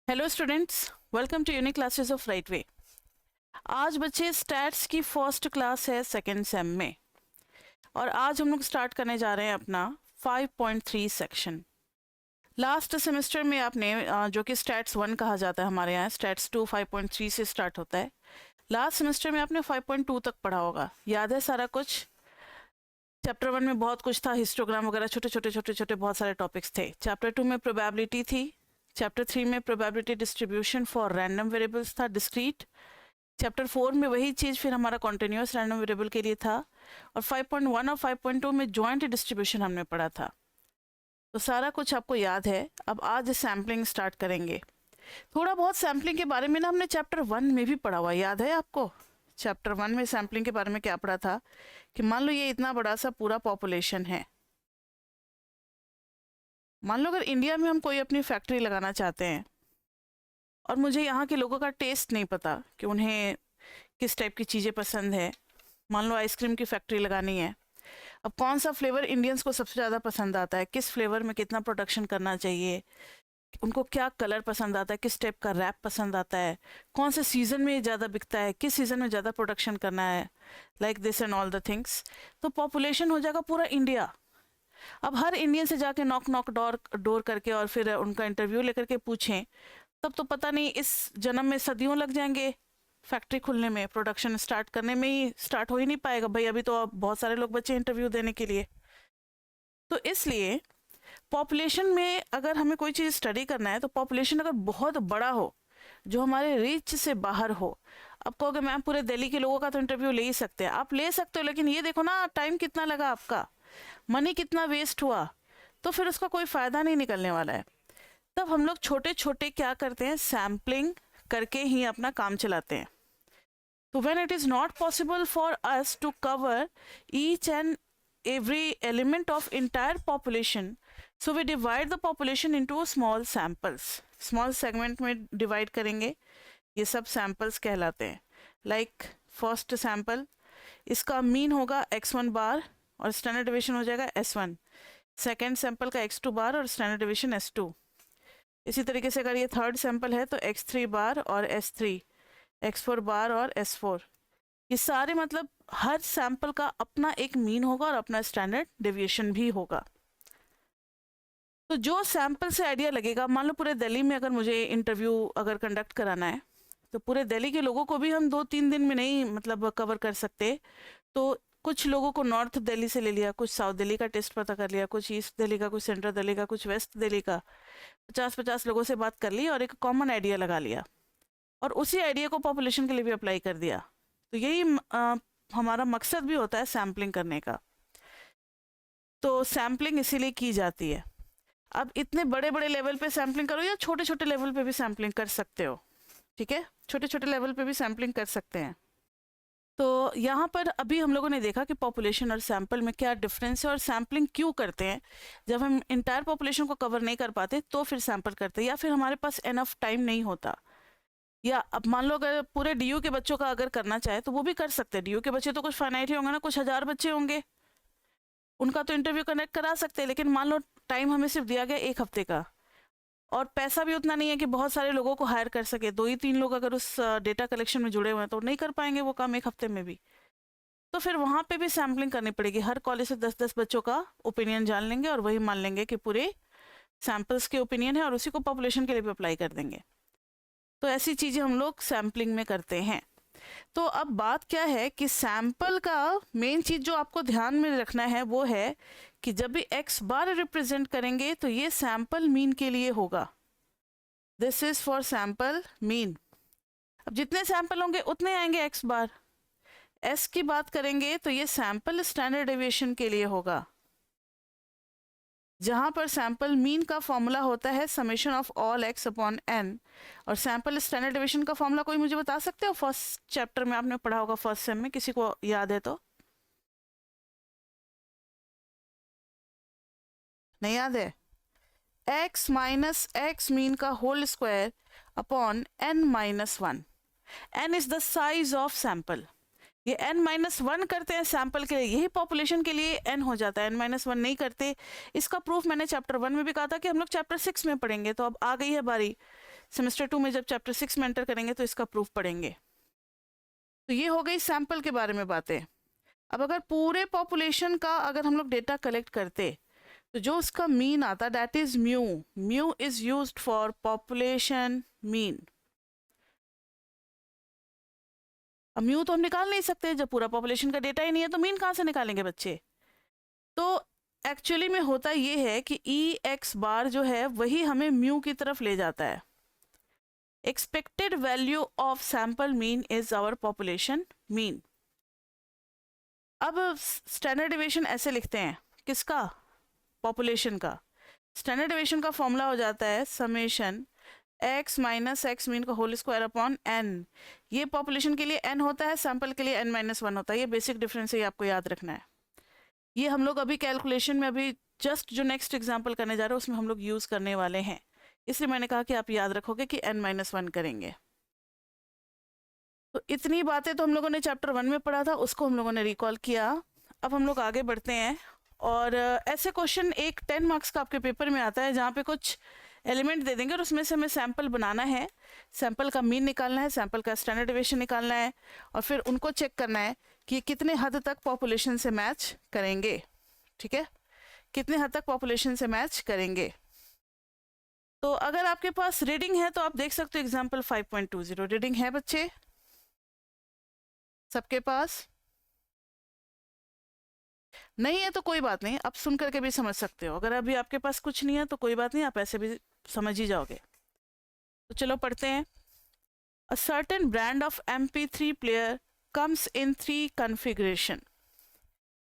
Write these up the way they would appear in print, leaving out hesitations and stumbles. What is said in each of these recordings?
Hello students, welcome to unique classes of right way. आज बच्चे stats की first class है सेकेंड सेम में, और आज हम लोग स्टार्ट करने जा रहे हैं अपना 5.3 सेक्शन। लास्ट सेमेस्टर में आपने जो कि स्टैट्स 1 कहा जाता है, हमारे यहाँ स्टैट्स 2 5.3 से स्टार्ट होता है। लास्ट सेमेस्टर में आपने 5.2 तक पढ़ा होगा, याद है सारा कुछ? चैप्टर 1 में बहुत कुछ था, हिस्टोग्राम वगैरह, छोटे छोटे बहुत सारे टॉपिक्स थे। चैप्टर 2 में प्रोबेबिलिटी थी। चैप्टर 3 में probability distribution for random variables था, डिस्क्रीट। चैप्टर 4 में वही चीज़ फिर हमारा कॉन्टिन्यूस रैंडम वेरिएबल के लिए था। और 5.1 और 5.2 में जॉइंट डिस्ट्रीब्यूशन हमने पढ़ा था। तो सारा कुछ आपको याद है। अब आज सैम्पलिंग स्टार्ट करेंगे। थोड़ा बहुत सैम्पलिंग के बारे में ना हमने चैप्टर 1 में भी पढ़ा हुआ, याद है आपको? चैप्टर 1 में सैम्पलिंग के बारे में क्या पढ़ा था कि मान लो ये इतना बड़ा सा पूरा पॉपुलेशन है। मान लो अगर इंडिया में हम कोई अपनी फैक्ट्री लगाना चाहते हैं और मुझे यहाँ के लोगों का टेस्ट नहीं पता कि उन्हें किस टाइप की चीज़ें पसंद है। मान लो आइसक्रीम की फैक्ट्री लगानी है। अब कौन सा फ्लेवर इंडियंस को सबसे ज़्यादा पसंद आता है, किस फ्लेवर में कितना प्रोडक्शन करना चाहिए, उनको क्या कलर पसंद आता है, किस टाइप का रैप पसंद आता है, कौन से सीज़न में ज़्यादा बिकता है, किस सीज़न में ज़्यादा प्रोडक्शन करना है, like this and all the things. तो पॉपुलेशन हो जाएगा पूरा इंडिया। अब हर इंडियन से जाके नॉक नॉक डोर करके और फिर उनका इंटरव्यू लेकर के पूछें, तब तो पता नहीं इस जन्म में सदियों लग जाएंगे फैक्ट्री खुलने में, प्रोडक्शन स्टार्ट करने में ही स्टार्ट हो ही नहीं पाएगा भाई। अभी तो अब बहुत सारे लोग बचे इंटरव्यू देने के लिए। तो इसलिए पॉपुलेशन में अगर हमें कोई चीज़ स्टडी करना है तो पॉपुलेशन अगर बहुत बड़ा हो, जो हमारे रीच से बाहर हो। अब कहोगे मैम पूरे दिल्ली के लोगों का तो इंटरव्यू ले ही सकते हैं। आप ले सकते हो, लेकिन ये देखो ना टाइम कितना लगा आपका, मनी कितना वेस्ट हुआ, तो फिर उसका कोई फ़ायदा नहीं निकलने वाला है। तब हम लोग छोटे छोटे क्या करते हैं, सैम्पलिंग करके ही अपना काम चलाते हैं। तो when it is not possible for us to cover each and every element of entire population, so we divide the population into small samples, small segment में divide करेंगे। ये सब samples कहलाते हैं। like first sample, इसका mean होगा x1 बार और standard division हो जाएगा s1। सेकेंड सैंपल का x2 बार और स्टैंडर्ड डिवीजन s2। इसी तरीके से अगर ये थर्ड सैंपल है तो x3 बार और s3, x4 बार और s4। ये सारे मतलब हर सैंपल का अपना एक मीन होगा और अपना स्टैंडर्ड डेविएशन भी होगा। तो जो सैंपल से आइडिया लगेगा, मान लो पूरे दिल्ली में अगर मुझे इंटरव्यू अगर कंडक्ट कराना है तो पूरे दिल्ली के लोगों को भी हम 2-3 दिन में नहीं मतलब कवर कर सकते। तो कुछ लोगों को नॉर्थ दिल्ली से ले लिया, कुछ साउथ दिल्ली का टेस्ट पता कर लिया, कुछ ईस्ट दिल्ली का, कुछ सेंट्रल दिल्ली का, कुछ वेस्ट दिल्ली का। 50-50 लोगों से बात कर ली और एक कॉमन आइडिया लगा लिया, और उसी आइडिया को पॉपुलेशन के लिए भी अप्लाई कर दिया। तो यही हमारा मकसद भी होता है सैम्पलिंग करने का। तो सैम्पलिंग इसीलिए की जाती है। अब इतने बड़े बड़े लेवल पे सैम्पलिंग करो या छोटे छोटे लेवल पे भी सैम्पलिंग कर सकते हो, ठीक है? छोटे छोटे लेवल पे भी सैम्पलिंग कर सकते हैं। तो यहाँ पर अभी हम लोगों ने देखा कि पॉपुलेशन और सैंपल में क्या डिफरेंस है और सैम्पलिंग क्यों करते हैं। जब हम इंटायर पॉपुलेशन को कवर नहीं कर पाते तो फिर सैंपल करते हैं, या फिर हमारे पास एनफ टाइम नहीं होता। या अब मान लो अगर पूरे डीयू के बच्चों का अगर करना चाहे तो वो भी कर सकते हैं। डीयू के बच्चे तो कुछ फाइनाइट ही होंगे ना, कुछ 1000 बच्चे होंगे, उनका तो इंटरव्यू कनेक्ट करा सकते हैं। लेकिन मान लो टाइम हमें सिर्फ दिया गया 1 हफ्ते का, और पैसा भी उतना नहीं है कि बहुत सारे लोगों को हायर कर सके। 2 ही 3 लोग अगर उस डेटा कलेक्शन में जुड़े हुए हैं तो नहीं कर पाएंगे वो काम 1 हफ्ते में भी। तो फिर वहाँ पे भी सैम्पलिंग करनी पड़ेगी। हर कॉलेज से 10-10 बच्चों का ओपिनियन जान लेंगे और वही मान लेंगे कि पूरे सैम्पल्स के ओपिनियन है, और उसी को पॉपुलेशन के लिए भी अप्लाई कर देंगे। तो ऐसी चीज़ें हम लोग सैम्पलिंग में करते हैं। तो अब बात क्या है कि सैंपल का मेन चीज़ जो आपको ध्यान में रखना है वो है कि जब भी x बार रिप्रेजेंट करेंगे तो ये सैंपल मीन के लिए होगा। This is for sample mean. अब जितने सैंपल होंगे उतने आएंगे x बार। s की बात करेंगे तो ये सैंपल स्टैंडर्ड डेविएशन के लिए होगा, जहाँ पर सैंपल मीन का फॉर्मूला होता है summation of all x upon n। और सैंपल स्टैंडर्ड डेविएशन का फॉर्मूला कोई मुझे बता सकते हो? फर्स्ट चैप्टर में आपने पढ़ा होगा, फर्स्ट सेम में, किसी को याद है तो? नहीं याद है? x माइनस एक्स मीन का whole square upon n minus 1। n is the size of sample. ये n-1 करते हैं सैंपल के लिए, यही पॉपुलेशन के लिए n हो जाता है। n-1 नहीं करते। इसका प्रूफ मैंने चैप्टर 1 में भी कहा था कि हम लोग चैप्टर 6 में पढ़ेंगे। तो अब आ गई है बारी सेमेस्टर 2 में जब चैप्टर 6 में एंटर करेंगे तो इसका प्रूफ पढ़ेंगे। तो ये हो गई सैंपल के बारे में बातें। अब अगर पूरे पॉपुलेशन का अगर हम लोग डेटा कलेक्ट करते तो जो उसका मीन आता that is mu. Mu is used for population mean. अब म्यू तो हम निकाल नहीं सकते, जब पूरा पॉपुलेशन का डेटा ही नहीं है तो मीन कहाँ से निकालेंगे बच्चे। तो एक्चुअली में होता ये है कि ई एक्स बार जो है वही हमें म्यू की तरफ ले जाता है। Expected value of sample mean is our population mean. अब स्टैंडर्ड डेविएशन ऐसे लिखते हैं, किसका, पॉपुलेशन का। स्टैंडर्ड डेविएशन का फॉर्मूला हो जाता है summation x minus x mean का होल स्क्वायर अपॉन n। ये पॉपुलेशन के लिए n होता है, सैंपल के लिए n-1 होता है। ये बेसिक डिफरेंस है, ये आपको याद रखना है। ये हम लोग अभी कैलकुलेशन में अभी जस्ट जो नेक्स्ट एग्जांपल करने जा रहे हैं उसमें हम लोग यूज़ करने वाले हैं, इसलिए मैंने कहा कि आप याद रखोगे कि n-1 करेंगे। तो इतनी बातें तो हम लोगों ने चैप्टर 1 में पढ़ा था, उसको हम लोगों ने रिकॉल किया। अब हम लोग आगे बढ़ते हैं और ऐसे क्वेश्चन एक 10 मार्क्स का आपके पेपर में आता है जहाँ पे कुछ एलिमेंट दे देंगे और उसमें से हमें सैंपल बनाना है, सैंपल का मीन निकालना है, सैंपल का स्टैंडर्ड डेविएशन निकालना है और फिर उनको चेक करना है कि कितने हद तक पॉपुलेशन से मैच करेंगे। ठीक है, कितने हद तक पॉपुलेशन से मैच करेंगे। तो अगर आपके पास रीडिंग है तो आप देख सकते हो एग्जाम्पल 5.20 रीडिंग है बच्चे सबके पास। नहीं है तो कोई बात नहीं, आप सुन करके भी समझ सकते हो। अगर अभी आपके पास कुछ नहीं है तो कोई बात नहीं, आप ऐसे भी समझ ही जाओगे। तो चलो पढ़ते हैं। A certain brand of MP3 player comes in 3 configuration.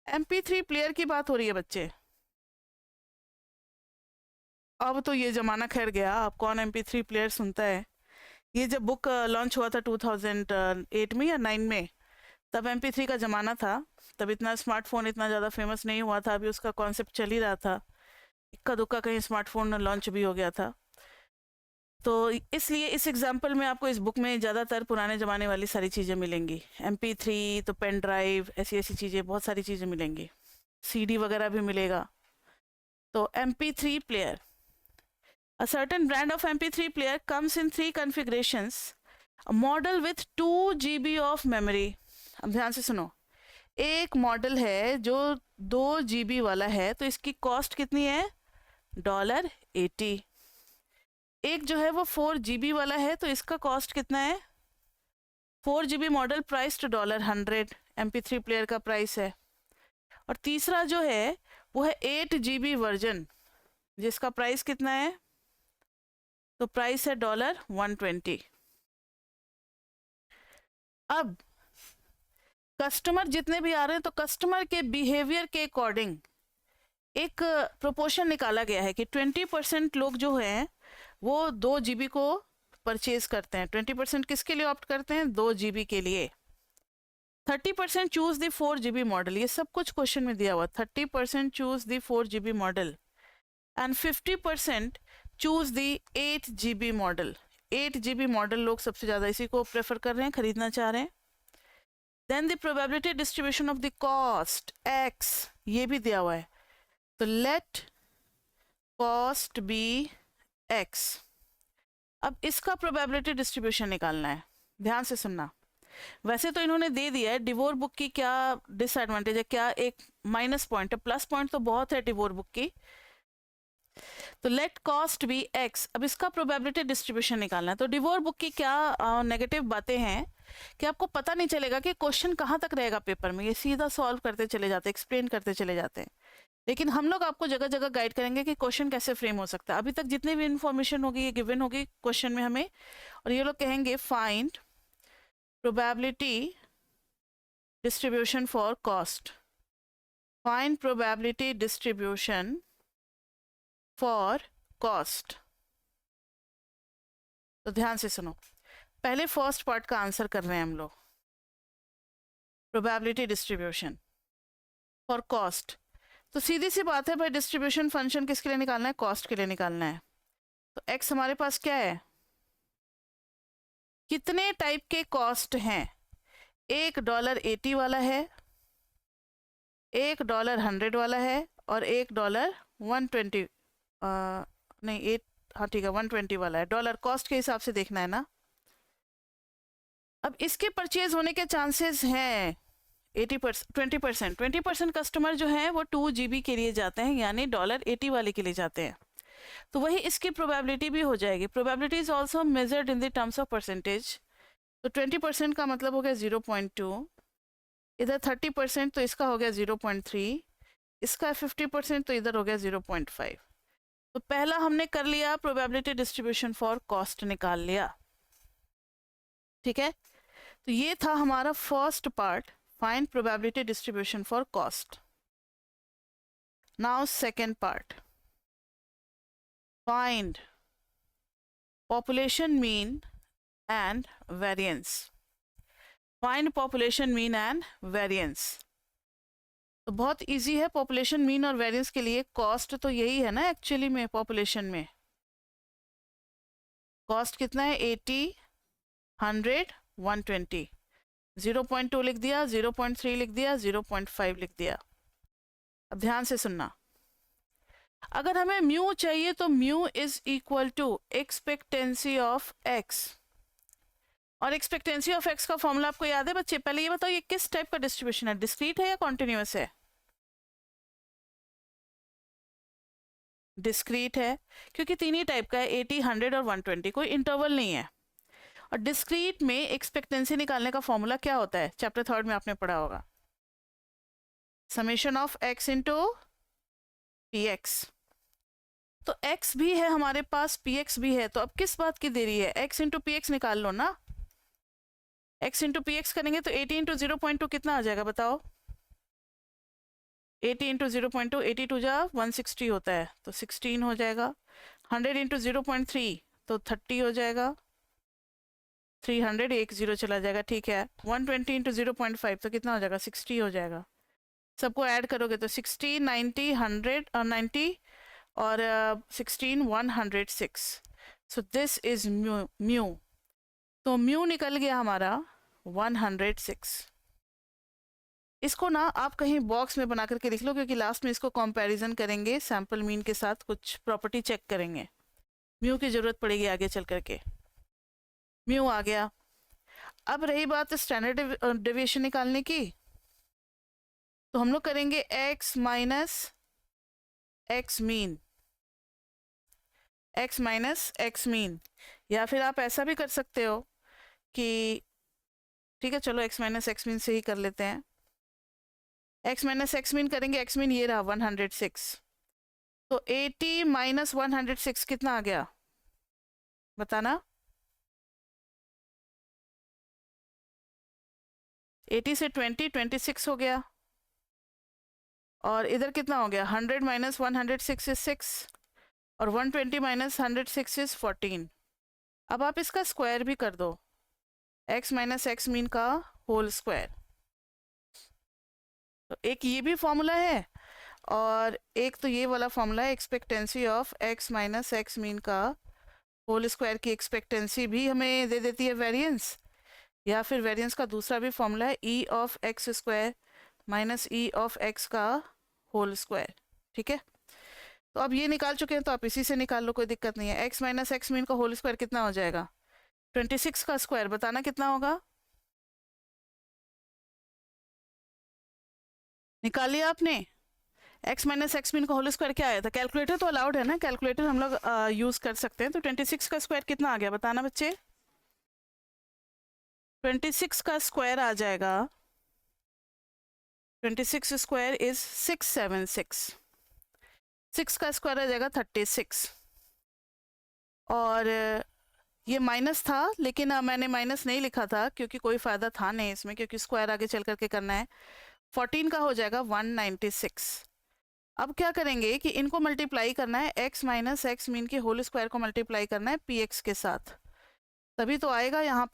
MP3 player की बात हो रही है बच्चे। अब तो ये जमाना खैर गया, अब कौन MP3 प्लेयर सुनता है। ये जब बुक लॉन्च हुआ था 2008 में या 9 में, तब MP3 का ज़माना था। तब इतना स्मार्टफोन इतना ज़्यादा फेमस नहीं हुआ था, अभी उसका कॉन्सेप्ट चल ही रहा था। इक्का दुक्का कहीं स्मार्टफोन लॉन्च भी हो गया था। तो इसलिए इस एग्जाम्पल में आपको इस बुक में ज़्यादातर पुराने ज़माने वाली सारी चीज़ें मिलेंगी। MP3 तो पेन ड्राइव, ऐसी ऐसी चीज़ें, बहुत सारी चीज़ें मिलेंगी, CD वगैरह भी मिलेगा। तो MP3 player, a certain brand of MP3 player comes in 3 configurations, a model with 2 GB of memory। अब ध्यान से सुनो, एक मॉडल है जो 2 GB वाला है तो इसकी कॉस्ट कितनी है, $80। एक जो है वो 4 GB वाला है तो इसका कॉस्ट कितना है, 4 GB model price to $100 MP3 player का प्राइस है। और तीसरा जो है वो है 8 GB वर्जन जिसका प्राइस कितना है, तो प्राइस है $120। अब कस्टमर जितने भी आ रहे हैं तो कस्टमर के बिहेवियर के अकॉर्डिंग एक प्रोपोर्शन निकाला गया है कि 20% लोग जो हैं वो 2 GB को परचेज करते हैं। 20% किसके लिए ऑप्ट करते हैं, 2 GB के लिए। 30% चूज द 4 GB मॉडल, ये सब कुछ क्वेश्चन में दिया हुआ। 30% choose the 4 GB model and 50% choose the 8 GB model. 8 GB model लोग सबसे ज़्यादा इसी को प्रेफर कर रहे हैं, खरीदना चाह रहे हैं। Then the probability distribution of the cost x, ये भी दिया हुआ है। तो लेट कॉस्ट बी x। अब इसका प्रोबेबिलिटी डिस्ट्रीब्यूशन निकालना है, ध्यान से सुनना। वैसे तो इन्होंने दे दिया है डिवोर बुक की क्या डिसएडवांटेज है, क्या एक माइनस पॉइंट है, प्लस पॉइंट तो बहुत है डिवोर बुक की। तो लेट कॉस्ट बी x, अब इसका प्रोबेबिलिटी डिस्ट्रीब्यूशन निकालना है। तो डिवोर बुक की क्या नेगेटिव बातें हैं कि आपको पता नहीं चलेगा कि क्वेश्चन कहाँ तक रहेगा पेपर में, ये सीधा सॉल्व करते चले जाते, एक्सप्लेन करते चले जाते हैं। लेकिन हम लोग आपको जगह जगह गाइड करेंगे कि क्वेश्चन कैसे फ्रेम हो सकता है। अभी तक जितनी भी इंफॉर्मेशन होगी ये गिवन होगी क्वेश्चन में हमें, और ये लोग कहेंगे find probability distribution for cost, find probability distribution for cost. तो ध्यान से सुनो, पहले फर्स्ट पार्ट का आंसर कर रहे हैं हम लोग, प्रोबेबिलिटी डिस्ट्रीब्यूशन फॉर कॉस्ट। तो सीधी सी बात है भाई, डिस्ट्रीब्यूशन फंक्शन किसके लिए निकालना है, कॉस्ट के लिए निकालना है। तो x हमारे पास क्या है, कितने टाइप के कॉस्ट हैं, एक $80 वाला है, एक $100 वाला है और एक $120 नहीं हाँ ठीक है 120 वाला है, डॉलर कॉस्ट के हिसाब से देखना है ना। अब इसके परचेज होने के चांसेस हैं 20%। 20% कस्टमर जो है वो 2 GB के लिए जाते हैं, यानी $80 वाले के लिए जाते हैं, तो वही इसकी प्रोबेबिलिटी भी हो जाएगी। Probability is also measured in the terms of percentage. तो 20% का मतलब हो गया 0.2, इधर 30% तो इसका हो गया 0.3, इसका 50% तो इधर हो गया 0.5। तो पहला हमने कर लिया, प्रोबेबिलिटी डिस्ट्रीब्यूशन फॉर कॉस्ट निकाल लिया, ठीक है। तो ये था हमारा first part, find probability distribution for cost. Now second part, find population mean and variance. Find population mean and variance. तो बहुत इजी है पॉपुलेशन मीन और वेरिएंस के लिए। कॉस्ट तो यही है ना एक्चुअली में, पॉपुलेशन में कॉस्ट कितना है 80, 100, 120। 0.2 लिख दिया, 0.3 लिख दिया, 0.5 लिख दिया। अब ध्यान से सुनना, अगर हमें म्यू चाहिए तो mu is equal to expectancy of x. और एक्सपेक्टेंसी ऑफ एक्स का फॉर्मूला आपको याद है बच्चे? पहले ये बताओ ये किस टाइप का डिस्ट्रीब्यूशन है, डिस्क्रीट है या कॉन्टिन्यूअस है? डिस्क्रीट है, क्योंकि तीन ही टाइप का है, 80, 100 और 120, कोई इंटरवल नहीं है। और डिस्क्रीट में एक्सपेक्टेंसी निकालने का फॉर्मूला क्या होता है? चैप्टर 3 में आपने पढ़ा होगा, summation of x into p x. तो x भी है हमारे पास, px भी है, तो अब किस बात की देरी है? x इंटू पी एक्स निकाल लो ना। x इंटू पी एक्स करेंगे तो 80 इंटू 0.2 कितना आ जाएगा बताओ? 80 इंटू 0.2, 82 जा 160 होता है, तो 16 हो जाएगा। 100 इंटू 0.3 तो 30 हो जाएगा, 300, 1 0 चला जाएगा, ठीक है। 120 इंटू 0.5 तो कितना हो जाएगा? 60 हो जाएगा। सबको ऐड करोगे तो 60, 90, 100 और 90 और 16, 106। So this is mu. तो म्यू निकल गया हमारा 106। इसको ना आप कहीं बॉक्स में बना करके लिख लो, क्योंकि लास्ट में इसको कंपैरिजन करेंगे सैंपल मीन के साथ, कुछ प्रॉपर्टी चेक करेंगे, म्यू की जरूरत पड़ेगी आगे चल करके। म्यू आ गया। अब रही बात स्टैंडर्ड डेविएशन निकालने की, तो हम लोग करेंगे x minus x mean, x minus x mean. या फिर आप ऐसा भी कर सकते हो कि ठीक है चलो एक्स माइनस एक्स मीन से ही कर लेते हैं। एक्स माइनस एक्स मीन करेंगे, एक्स मीन ये रहा 106, तो 80 माइनस 106 कितना आ गया बताना? 80 से 26 हो गया, और इधर कितना हो गया? 100 माइनस 106 इज 6, और 120 माइनस 106 इज 14। अब आप इसका स्क्वायर भी कर दो, x माइनस एक्स मीन का होल स्क्वायर। तो एक ये भी फॉर्मूला है, और एक तो ये वाला फॉर्मूला है expectancy of x minus x mean का होल स्क्वायर की एक्सपेक्टेंसी भी हमें दे देती है वेरिएंस। या फिर वेरिएंस का दूसरा भी फॉर्मूला है e of x square minus e of x का होल स्क्वायर, ठीक है। तो अब ये निकाल चुके हैं तो आप इसी से निकाल लो, कोई दिक्कत नहीं है। x माइनस एक्स मीन का होल स्क्वायर कितना हो जाएगा? 26 का स्क्वायर बताना कितना होगा? निकाल लिया आपने? x माइनस एक्स मीन का होल स्क्वायर क्या आया था? कैलकुलेटर तो अलाउड है ना, कैलकुलेटर हम लोग यूज कर सकते हैं। तो 26 का स्क्वायर कितना आ गया बताना बच्चे? 26 का स्क्वायर आ जाएगा, 26 स्क्वायर इज 676, 6 का स्क्वायर आ जाएगा 36। और ये माइनस था, लेकिन मैंने माइनस नहीं लिखा था क्योंकि कोई फ़ायदा था नहीं इसमें, क्योंकि स्क्वायर आगे चल करके करना है। 14 का हो जाएगा 196। अब क्या करेंगे कि इनको मल्टीप्लाई करना है, x माइनस एक्स मीन के होल स्क्वायर को मल्टीप्लाई करना है px के साथ, तभी तो आएगा यहाँ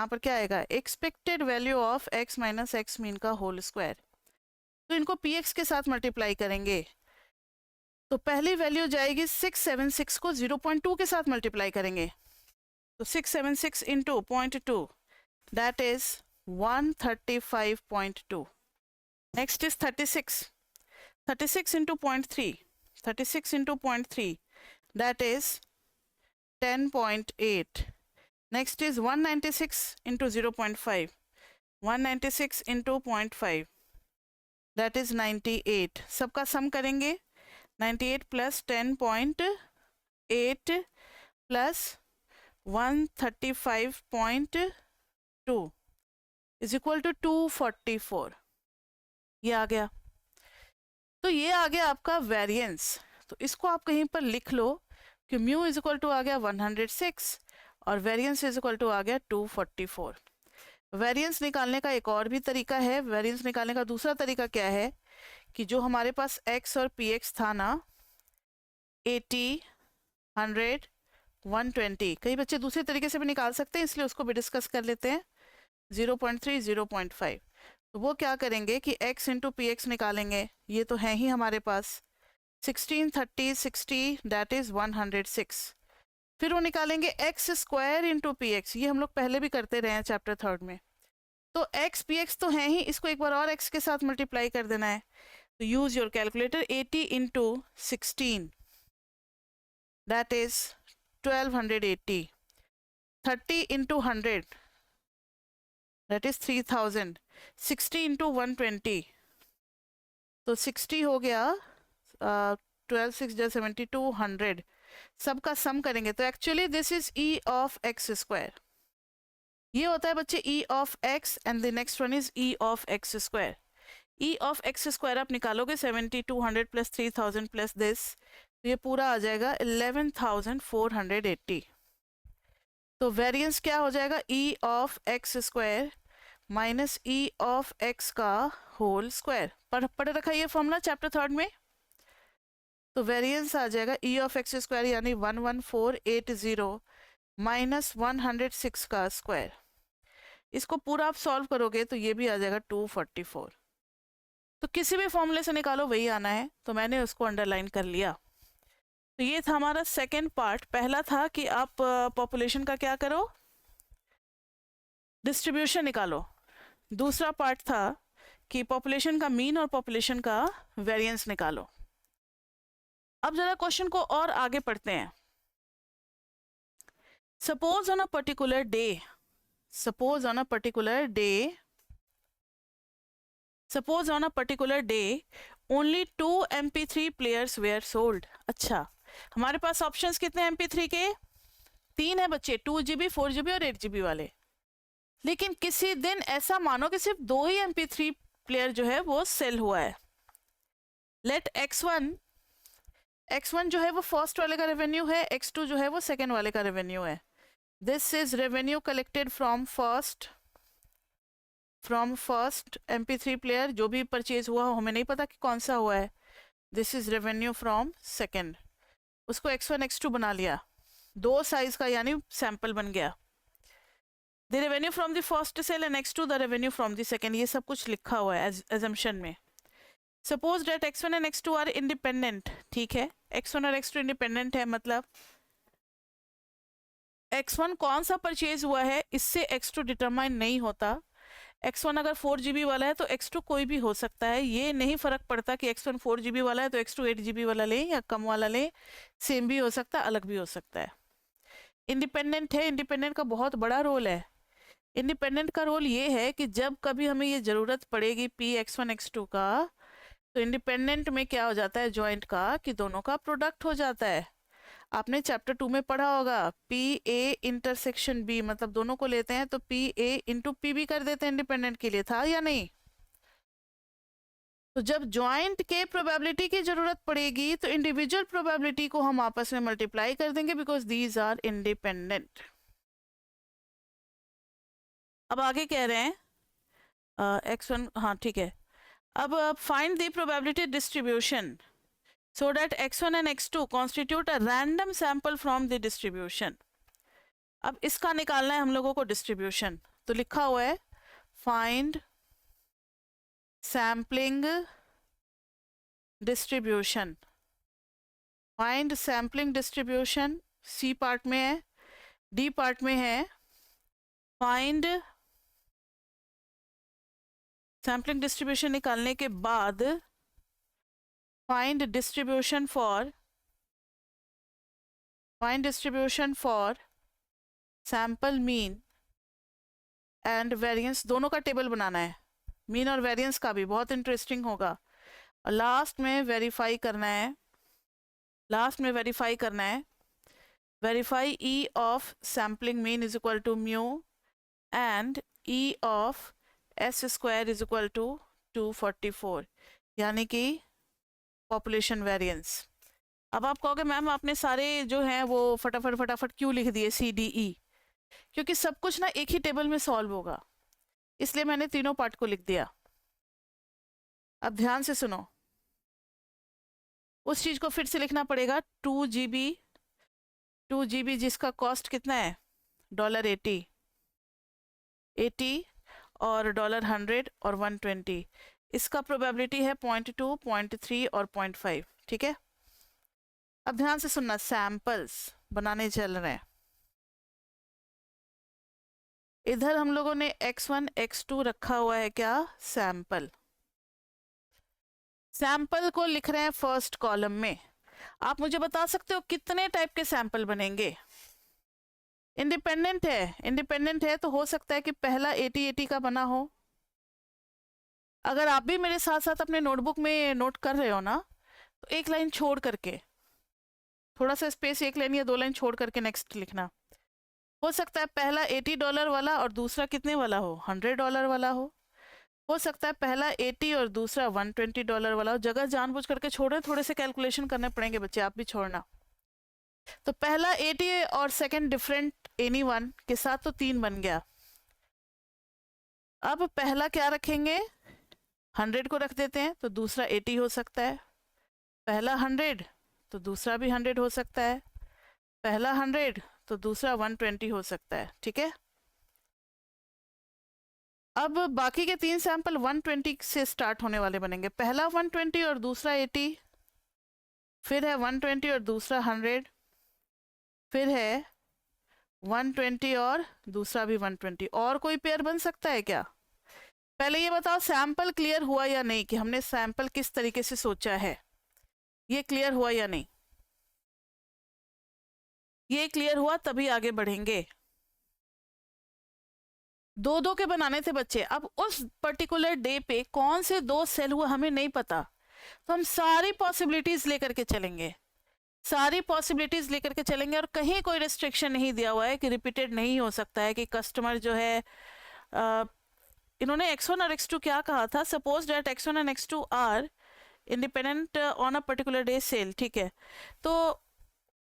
पर क्या आएगा? Expected value of x minus x mean का होल स्क्वायर। तो इनको px के साथ मल्टीप्लाई करेंगे, तो पहली वैल्यू जाएगी 676 को 0.2 के साथ मल्टीप्लाई करेंगे, तो 676 into 0.2 that is 135.2। Next is 36, 36 into 0.3, 36 into 0.3 that is 10.8. Next is 196 into 0.5. 196 into 0.5. That is 98. सबका सम करेंगे. 98 plus 10.8 plus 135.2 is equal to 244. ये आ गया. तो ये आ गया आपका वेरिएंस. तो इसको आप कहीं पर लिख लो कि म्यू इज इक्वल टू आ गया 106 और वेरिएंस इज इक्वल टू आ गया 244. वेरिएंस निकालने का एक और भी तरीका है. वेरिएंस निकालने का दूसरा तरीका क्या है कि जो हमारे पास x और px था ना 80, 100, 120, कई बच्चे दूसरे तरीके से भी निकाल सकते हैं, इसलिए उसको भी डिस्कस कर लेते हैं. 0.3, 0.5. तो वो क्या करेंगे कि x इंटू पी एक्स निकालेंगे. ये तो है ही हमारे पास 16, 30, 60, दैट इज 106. फिर वो निकालेंगे x square into p x. ये हम लोग पहले भी करते रहे हैं चैप्टर 3 में. तो x पी एक्स तो है ही, इसको एक बार और x के साथ मल्टीप्लाई कर देना है. तो use your calculator. 80 into 16 that is 1280. 30 into 100 that is 3000. 60 into 120 तो 60 हो गया. 12 6 72 100. सबका सम करेंगे तो actually this is E of x square. ये होता है बच्चे ई of x and the next one is E of x square. E of x square आप निकालोगे 7200 प्लस 3000 प्लस दिस, तो ये पूरा आ जाएगा 11480. तो वेरिएंस क्या हो जाएगा? ई of x square minus E of x का होल स्क्वायर. पढ़ रखा ये फॉर्मूला चैप्टर 3 में. तो वेरिएंस आ जाएगा ई ऑफ एक्स स्क्वायर यानी 11480 माइनस 106 का स्क्वायर. इसको पूरा आप सॉल्व करोगे तो ये भी आ जाएगा 244. तो किसी भी फॉर्मूले से निकालो वही आना है, तो मैंने उसको अंडरलाइन कर लिया. तो ये था हमारा सेकेंड पार्ट. पहला था कि आप पॉपुलेशन का क्या करो, डिस्ट्रीब्यूशन निकालो. दूसरा पार्ट था कि पॉपुलेशन का मीन और पॉपुलेशन का वेरिएंस निकालो. अब जरा क्वेश्चन को और आगे पढ़ते हैं. Suppose on a particular day, suppose on a particular day, suppose on a particular day only 2 MP3 players were sold. अच्छा, हमारे पास ऑप्शंस कितने MP3 के? 3 है बच्चे, 2GB, 4GB और 8GB वाले. लेकिन किसी दिन ऐसा मानो कि सिर्फ 2 ही MP3 प्लेयर जो है वो सेल हुआ है. लेट x1 जो है वो फर्स्ट वाले का रेवेन्यू है, x2 जो है वो सेकेंड वाले का रेवेन्यू है. This is revenue collected from first MP3 player. जो भी परचेज हुआ हमें नहीं पता कि कौन सा हुआ है. This is revenue from second. उसको x1 x2 बना लिया, 2 साइज का यानी सैंपल बन गया. The revenue from the first sale and x2 the revenue from the second. ये सब कुछ लिखा हुआ है एजम्पशन में. Suppose that x1 and x2 are independent. ठीक है, x1 और x2 इंडिपेंडेंट है, मतलब x1 कौन सा परचेज हुआ है इससे x2 डिटरमाइन नहीं होता. x1 अगर 4GB वाला है तो x2 कोई भी हो सकता है. ये नहीं फर्क पड़ता कि x1 4GB वाला है तो x2 8GB वाला ले या कम वाला ले, सेम भी हो सकता है, अलग भी हो सकता है. इंडिपेंडेंट है. इंडिपेंडेंट का बहुत बड़ा रोल है. इंडिपेंडेंट का रोल ये है कि जब कभी हमें ये ज़रूरत पड़ेगी p x1 x2 का, तो इंडिपेंडेंट में क्या हो जाता है जॉइंट का, कि दोनों का प्रोडक्ट हो जाता है. आपने चैप्टर 2 में पढ़ा होगा पी ए इंटरसेक्शन बी, मतलब दोनों को लेते हैं तो P A into P B कर देते हैं. इंडिपेंडेंट के लिए था या नहीं? तो जब जॉइंट के प्रोबेबिलिटी की जरूरत पड़ेगी तो इंडिविजुअल प्रोबेबिलिटी को हम आपस में मल्टीप्लाई कर देंगे बिकॉज दीज आर इंडिपेंडेंट. अब आगे कह रहे हैं x1, हाँ ठीक है. अब find the probability distribution so that x1 and x2 constitute a random sample from the distribution. अब इसका निकालना है हम लोगों को डिस्ट्रीब्यूशन. तो लिखा हुआ है find sampling distribution. Find sampling distribution C part में है. डी पार्ट में है फाइंड सैम्पलिंग डिस्ट्रीब्यूशन. निकालने के बाद find distribution for find distribution for sample mean and variance, दोनों का टेबल बनाना है, मीन और वेरिएंस का भी, बहुत इंटरेस्टिंग होगा। और लास्ट में वेरीफाई करना है, verify E of sampling mean is equal to mu and E of S square is equal to 244, यानी कि पॉपुलेशन वेरिएंस। अब आप कहोगे मैम आपने सारे जो हैं वो फटाफट क्यों लिख दिए सी डी ई, क्योंकि सब कुछ ना एक ही टेबल में सॉल्व होगा, इसलिए मैंने तीनों पार्ट को लिख दिया। अब ध्यान से सुनो, उस चीज को फिर से लिखना पड़ेगा। 2 GB जिसका कॉस्ट कितना है $80 और $100 और 120, इसका प्रोबेबिलिटी है 0.2, 0.3 और 0.5, ठीक है। अब ध्यान से सुनना, सैंपल्स बनाने चल रहे हैं। इधर हम लोगों ने x1 x2 रखा हुआ है क्या, सैंपल को लिख रहे हैं फर्स्ट कॉलम में। आप मुझे बता सकते हो कितने टाइप के सैंपल बनेंगे? इंडिपेंडेंट है तो हो सकता है कि पहला 80 का बना हो। अगर आप भी मेरे साथ साथ अपने नोटबुक में नोट कर रहे हो ना, तो एक लाइन छोड़ करके, थोड़ा सा स्पेस, एक लाइन या 2 लाइन छोड़ करके नेक्स्ट लिखना। हो सकता है पहला $80 वाला और दूसरा कितने वाला हो, $100 वाला हो सकता है पहला 80 और दूसरा $120 वाला हो। जगह जानबूझ करके छोड़े, थोड़े से कैलकुलेशन करने पड़ेंगे बच्चे, आप भी छोड़ना। तो पहला 80 और सेकंड डिफरेंट एनीवन के साथ तो 3 बन गया। अब पहला क्या रखेंगे, 100 को रख देते हैं, तो दूसरा 80 हो सकता है। पहला 100 तो दूसरा भी 100 हो सकता है। पहला 100 तो दूसरा 120 हो सकता है, ठीक है। अब बाकी के 3 सैंपल 120 से स्टार्ट होने वाले बनेंगे। पहला 120 और दूसरा 80, फिर है 120 और दूसरा 100, फिर है 120 और दूसरा भी 120। और कोई पेयर बन सकता है क्या? पहले ये बताओ सैंपल क्लियर हुआ या नहीं, कि हमने सैंपल किस तरीके से सोचा है, ये क्लियर हुआ या नहीं? ये क्लियर हुआ तभी आगे बढ़ेंगे। 2-2 के बनाने थे बच्चे। अब उस पर्टिकुलर डे पे कौन से 2 सेल हुआ हमें नहीं पता, तो हम सारी पॉसिबिलिटीज लेकर के चलेंगे, और कहीं कोई रिस्ट्रिक्शन नहीं दिया हुआ है कि रिपीटेड नहीं हो सकता है, कि कस्टमर जो है इन्होंने x1 और x2 क्या कहा था, suppose that x1 and x2 are independent on a particular day sale, ठीक है। तो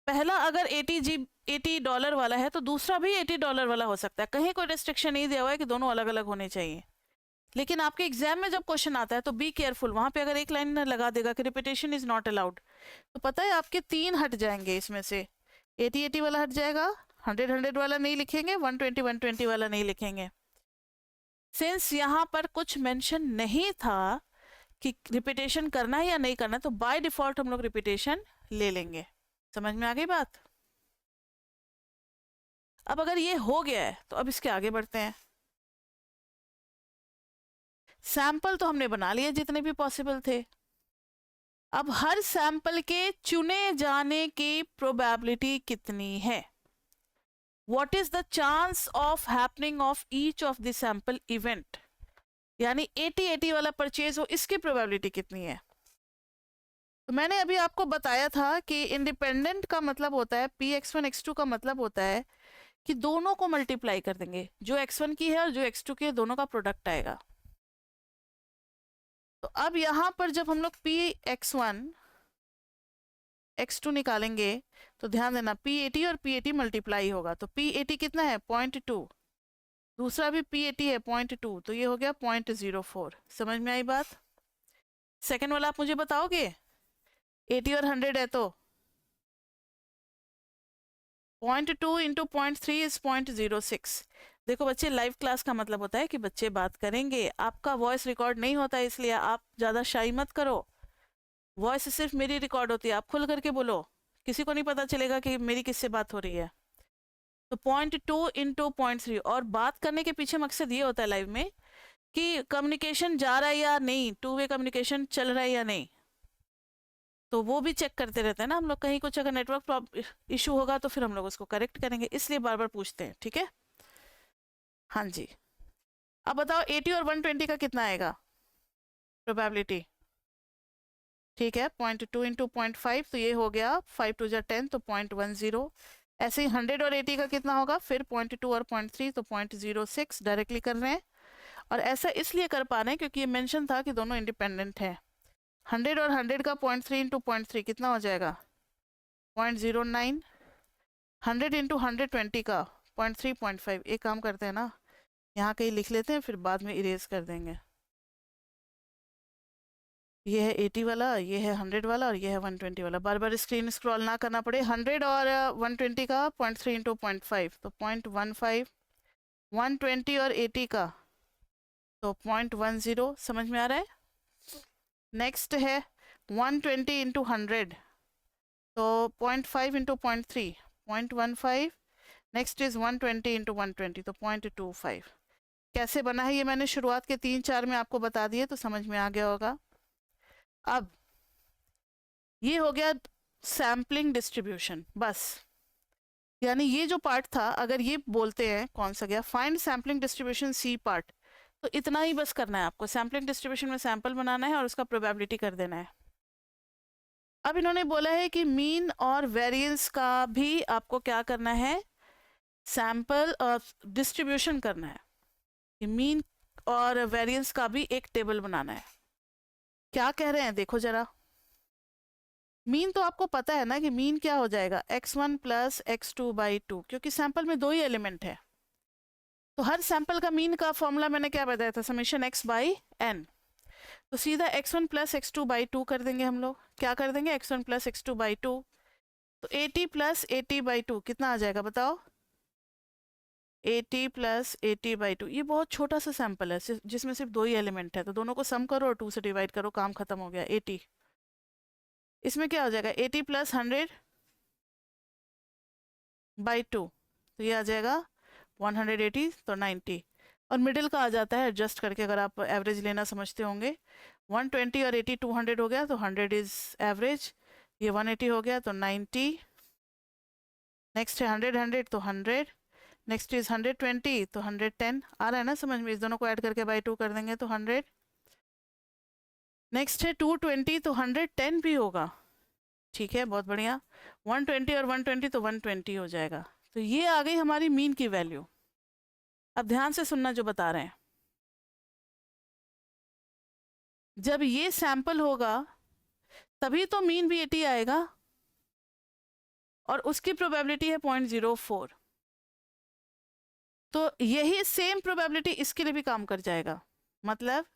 पहला अगर $80 वाला है तो दूसरा भी $80 वाला हो सकता है, कहीं कोई रिस्ट्रिक्शन नहीं दिया हुआ है कि दोनों अलग अलग होने चाहिए। लेकिन आपके एग्जाम में जब क्वेश्चन आता है तो बी केयरफुल, वहां पे अगर एक लाइन लगा देगा कि रिपीटेशन इज नॉट अलाउड, तो पता है आपके 3 हट जाएंगे इसमें से। 80 वाला हट जाएगा, 100 वाला नहीं लिखेंगे, 120 वाला नहीं लिखेंगे। सिंस यहाँ पर कुछ मेंशन नहीं था कि रिपीटेशन करना है या नहीं करना, तो बाय डिफॉल्ट हम लोग रिपीटेशन ले लेंगे। समझ में आ गई बात? अब अगर ये हो गया है तो अब इसके आगे बढ़ते हैं। सैंपल तो हमने बना लिए जितने भी पॉसिबल थे। अब हर सैंपल के चुने जाने की प्रोबेबिलिटी कितनी है? What is the chance of happening of each of the sample event, यानी 80 वाला परचेज हो, इसकी प्रोबेबिलिटी कितनी है? तो मैंने अभी आपको बताया था कि इंडिपेंडेंट का मतलब होता है, Px1 x2 का मतलब होता है कि दोनों को मल्टीप्लाई कर देंगे, जो x1 की है और जो x2 की है, दोनों का प्रोडक्ट आएगा। तो अब यहां पर जब हम लोग Px1 x2 निकालेंगे तो ध्यान देना P80 और P80 मल्टीप्लाई होगा, तो P80 कितना है 0.2, दूसरा भी P80 है 0.2, तो ये हो गया 0.04। समझ में आई बात? सेकेंड वाला आप मुझे बताओगे, 80 और 100 है तो 0.2 इंटू 0.3 इज 0.06। देखो बच्चे, लाइव क्लास का मतलब होता है कि बच्चे बात करेंगे, आपका वॉइस रिकॉर्ड नहीं होता, इसलिए आप ज़्यादा शाई मत करो। वॉइस सिर्फ मेरी रिकॉर्ड होती है, आप खुल करके बोलो, किसी को नहीं पता चलेगा कि मेरी किससे बात हो रही है। तो 0.2 इंटू 0.3, और बात करने के पीछे मकसद ये होता है लाइव में कि कम्युनिकेशन जा रहा है या नहीं, 2 वे कम्युनिकेशन चल रहा है या नहीं। तो वो भी चेक करते रहते हैं ना हम लोग, कहीं कुछ अगर नेटवर्क इशू होगा तो फिर हम लोग उसको करेक्ट करेंगे, इसलिए बार बार पूछते हैं। ठीक है, हाँ जी। अब बताओ 80 और 120 का कितना आएगा प्रोबेबिलिटी? ठीक है, 0.2 इंटू 0.5, तो ये हो गया 5 2 जा 10, तो 0.10। ऐसे ही 100 और 80 का कितना होगा? फिर 0.2 और 0.3, तो 0.06 डायरेक्टली कर रहे हैं। और ऐसा इसलिए कर पा रहे हैं क्योंकि ये मेंशन था कि दोनों इंडिपेंडेंट है। 100 और 100 का 0.3 इंटू 0.3 कितना हो जाएगा? 0.09। 100 इंटू 120 का 0.3 0.5। एक काम करते हैं ना, यहाँ कहीं लिख लेते हैं, फिर बाद में इरेज कर देंगे। ये है 80 वाला, ये है 100 वाला, और ये है 120 वाला। बार बार स्क्रीन स्क्रॉल ना करना पड़े। 100 और 120 का 0.3 इंटू 0.5, तो 0.15। 120 और 80 का तो 0.10। समझ में आ रहा है? नेक्स्ट है 120 इंटू 100, तो 0.5 इंटू 0.3, 0.15। नेक्स्ट इज 120 इंटू 120, तो 0.25। कैसे बना है ये मैंने शुरुआत के 3-4 में आपको बता दिए, तो समझ में आ गया होगा। अब ये हो गया सैम्पलिंग डिस्ट्रीब्यूशन, बस। यानी ये जो पार्ट था, अगर ये बोलते हैं कौन सा गया, find sampling distribution C part, तो इतना ही बस करना है आपको। सैम्पलिंग डिस्ट्रीब्यूशन में सैंपल बनाना है और उसका प्रोबेबिलिटी कर देना है। अब इन्होंने बोला है कि मीन और वेरिएंस का भी आपको क्या करना है? सैंपल और डिस्ट्रीब्यूशन करना है। कि मीन और वेरिएंस का भी एक टेबल बनाना है। क्या कह रहे हैं देखो जरा। मीन तो आपको पता है ना कि मीन क्या हो जाएगा? x1 प्लस x2 बाई 2, क्योंकि सैंपल में 2 ही एलिमेंट है। तो हर सैंपल का मीन का फॉर्मूला मैंने क्या बताया था? Summation x by n। तो सीधा x1 प्लस x2 बाई 2 कर देंगे हम लोग। क्या कर देंगे? x1 plus x2 by 2। तो 80 प्लस 80 बाई 2 कितना आ जाएगा बताओ? 80 प्लस 80 बाई 2। ये बहुत छोटा सा सैंपल है जिसमें सिर्फ 2 ही एलिमेंट है, तो दोनों को सम करो और 2 से डिवाइड करो, काम खत्म हो गया। 80। इसमें क्या हो जाएगा? 80 प्लस 100 बाई 2, तो ये आ जाएगा 180, तो 90। और मिडिल का आ जाता है एडजस्ट करके, अगर आप एवरेज लेना समझते होंगे। 120 और 80 200 हो गया, तो 100 इज एवरेज। ये 180 हो गया, तो 90। नेक्स्ट है 100 100, तो 100। नेक्स्ट इज 120, तो 110। आ रहा है ना समझ में? इस दोनों को ऐड करके बाई 2 कर देंगे, तो 100। नेक्स्ट है 220, तो 110 भी होगा। ठीक है, बहुत बढ़िया। 120 और 120, तो 120 हो जाएगा। तो ये आ गई हमारी मीन की वैल्यू। अब ध्यान से सुनना जो बता रहे हैं। जब ये सैंपल होगा तभी तो मीन भी 80 आएगा, और उसकी प्रोबेबिलिटी है 0.04। तो यही सेम प्रोबेबिलिटी इसके लिए भी काम कर जाएगा। मतलब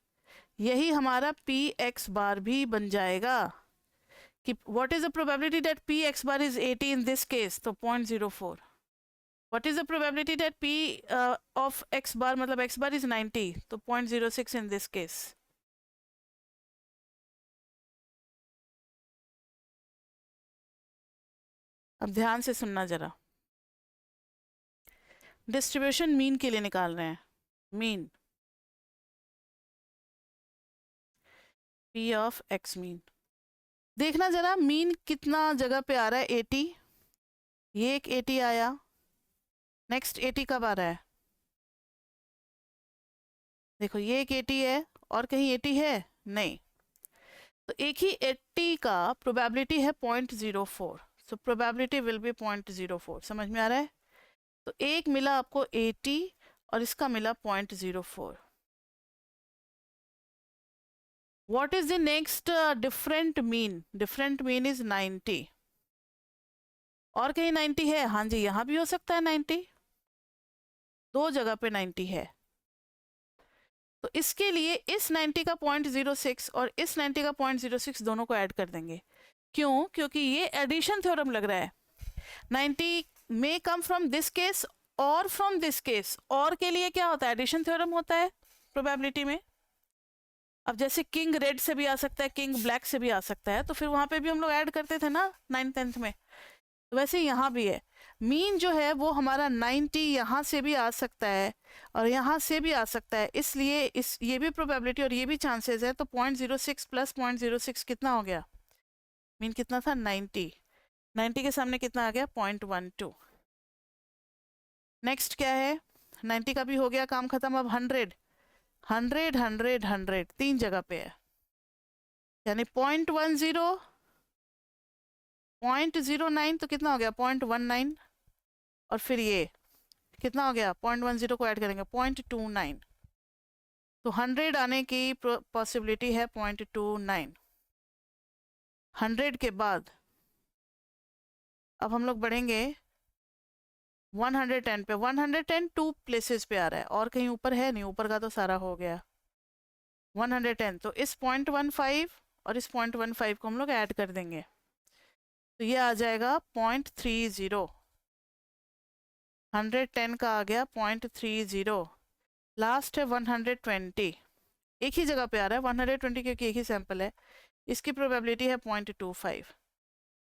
यही हमारा पी एक्स बार भी बन जाएगा कि what is the probability that p x bar is 80 in this case, तो 0.04। What is the probability that p of x bar, मतलब एक्स बार इज 90, तो 0.06 इन दिस केस। अब ध्यान से सुनना जरा। डिस्ट्रीब्यूशन मीन के लिए निकाल रहे हैं। Mean P of x mean. देखना जरा मीन कितना जगह पे आ रहा है? 80। ये एक 80 आया। नेक्स्ट 80 कब आ रहा है? देखो ये एक 80 है, और कहीं 80 है? नहीं। तो एक ही 80 का प्रोबेबिलिटी है 0.04। So probability will be 0.04। समझ में आ रहा है? तो एक मिला आपको 80 और इसका मिला 0.04। What is the next different mean? Different mean is 90। और कहीं 90 है? हाँ जी, यहाँ भी हो सकता है 90। 2 जगह पे 90 है। तो इसके लिए इस 90 का 0.06 और इस 90 का 0.06 दोनों को ऐड कर देंगे। क्यों? क्योंकि ये एडिशन थ्योरम लग रहा है। 90 may come from this case और from this case। और के लिए क्या होता है? एडिशन थ्योरम होता है प्रोबेबिलिटी में। अब जैसे किंग रेड से भी आ सकता है, किंग ब्लैक से भी आ सकता है, तो फिर वहां पे भी हम लोग ऐड करते थे ना 9th 10th में। तो वैसे यहाँ भी है। मीन जो है वो हमारा 90 यहाँ से भी आ सकता है और यहाँ से भी आ सकता है, इसलिए ये भी प्रोबेबिलिटी और ये भी चांसेस है। तो 0.06 प्लस 0.06 कितना हो गया? मीन कितना था 90, 90 के सामने कितना आ गया 0.12। नेक्स्ट क्या है, 90 का भी हो गया काम खत्म। अब 100, 100 100 100 तीन जगह पे है, यानी 0.10, 0.09 तो कितना हो गया 0.19, और फिर ये कितना हो गया 0.10 को ऐड करेंगे 0.29, तो 100 आने की पॉसिबिलिटी है 0.29। 100 के बाद अब हम लोग बढ़ेंगे 110 पे। 110 टू प्लेसेस पे आ रहा है, और कहीं ऊपर है नहीं, ऊपर का तो सारा हो गया। 110 तो इस 0.15 और इस 0.15 को हम लोग ऐड कर देंगे, तो ये आ जाएगा 0.30। 110 का आ गया 0.30। लास्ट है 120, एक ही जगह पे आ रहा है 120 क्योंकि एक ही सैंपल है, इसकी प्रोबेबिलिटी है 0.25।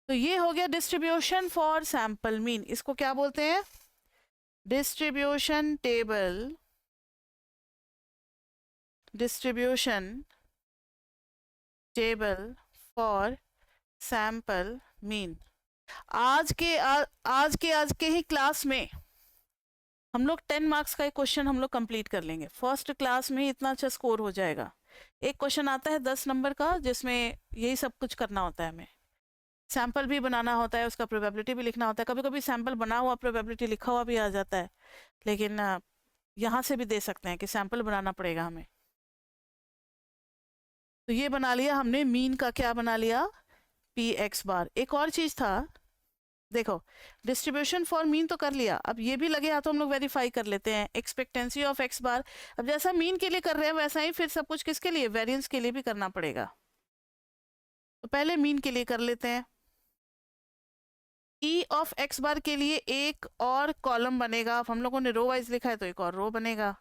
तो ये हो गया डिस्ट्रीब्यूशन फॉर सैंपल मीन। इसको क्या बोलते हैं, distribution table, distribution table for sample mean. आज के ही क्लास में हम लोग 10 मार्क्स का एक क्वेश्चन हम लोग कंप्लीट कर लेंगे। फर्स्ट क्लास में ही इतना अच्छा स्कोर हो जाएगा। एक क्वेश्चन आता है 10 नंबर का, जिसमें यही सब कुछ करना होता है, हमें सैंपल भी बनाना होता है, उसका प्रोबेबिलिटी भी लिखना होता है। कभी कभी सैंपल बना हुआ प्रोबेबिलिटी लिखा हुआ भी आ जाता है, लेकिन यहाँ से भी दे सकते हैं कि सैंपल बनाना पड़ेगा हमें। तो ये बना लिया हमने मीन का, क्या बना लिया पी एक्स बार। एक और चीज था, देखो डिस्ट्रीब्यूशन फॉर मीन तो कर लिया, अब ये भी लगे तो हम लोग वेरीफाई कर लेते हैं एक्सपेक्टेंसी ऑफ एक्स बार। अब जैसा मीन के लिए कर रहे हैं वैसा ही फिर सब कुछ किसके लिए, वेरिएंस के लिए भी करना पड़ेगा। तो पहले मीन के लिए कर लेते हैं। ई ऑफ एक्स बार के लिए एक और कॉलम बनेगा, अब हम लोगों ने रो वाइज लिखा है तो एक और रो बनेगा।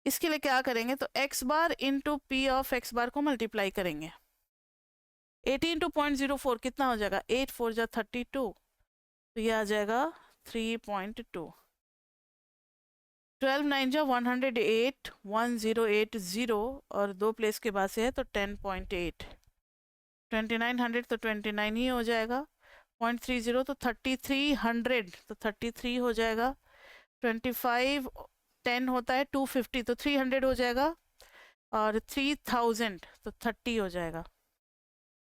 इसके लिए क्या करेंगे, तो x bar into p of x bar को मल्टीप्लाई करेंगे। 80 इंटू 0.04 कितना हो जाएगा, 8 4 जा 32, तो ये आ जाएगा 3.2। 12 9 जा 108, 1080, और दो प्लेस के बाद से है तो 10.8। 2900 तो 29 ही हो जाएगा। 0.30 तो 3300 तो 33 हो जाएगा। 25 10 होता है 250 तो 300 हो जाएगा, और 3000 तो 30 हो जाएगा।